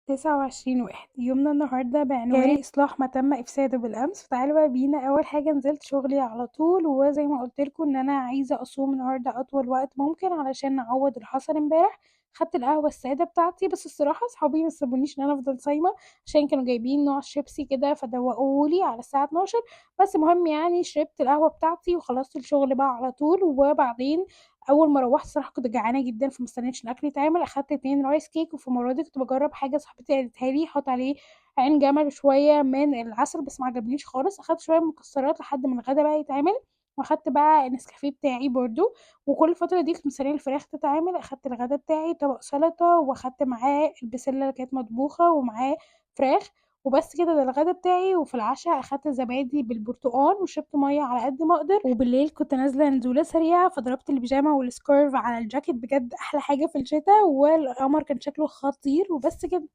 29/1 يومنا النهاردة بعنوان جاري إصلاح ما تم إفساده بالأمس. فتعالوا بقى بينا. أول حاجة نزلت شغلي على طول، وزي ما قلتلكوا إن أنا عايزة أصوم النهاردة أطول وقت ممكن علشان نعوض اللي حصل امبارح. خدت القهوة السادة بتاعتي، بس الصراحة صحابي مسابونيش إن أنا أفضل صايمة عشان كانوا جايبين نوع شيبسي كده فدوقوهولي على الساعة 12. بس مهم يعني شربت القهوة بتاعتي وخلصت الشغل بقى على طول. وبعدين اول ما روحت صراحه كنت جعانه جدا فمستنيتش الاكل يتعمل، اخدت 2 رايس كيك. وفي المره دي كنت بجرب حاجه صاحبتي قالتها لي حط عليه عين جمل وشويه من العسل، بس ما عجبنيش خالص. اخدت شويه مكسرات لحد ما الغدا بقى يتعمل، واخدت بقى النسكافيه بتاعي برضو. وكل الفتره دي كنت مستنيه الفراخ تتعمل. اخدت الغدا بتاعي طبق سلطه، واخدت معاه البسله اللي كانت مطبوخه ومعاه فراخ. وبس كده، ده الغدا بتاعي. وفي العشاء اخدت زبادي بالبرتقال وشربت ميه على قد ما اقدر. وبالليل كنت نازله نزوله سريعه فضربت البيجامه والسكارف على الجاكيت، بجد احلى حاجه في الشتاء، والقمر كان شكله خطير. وبس كده.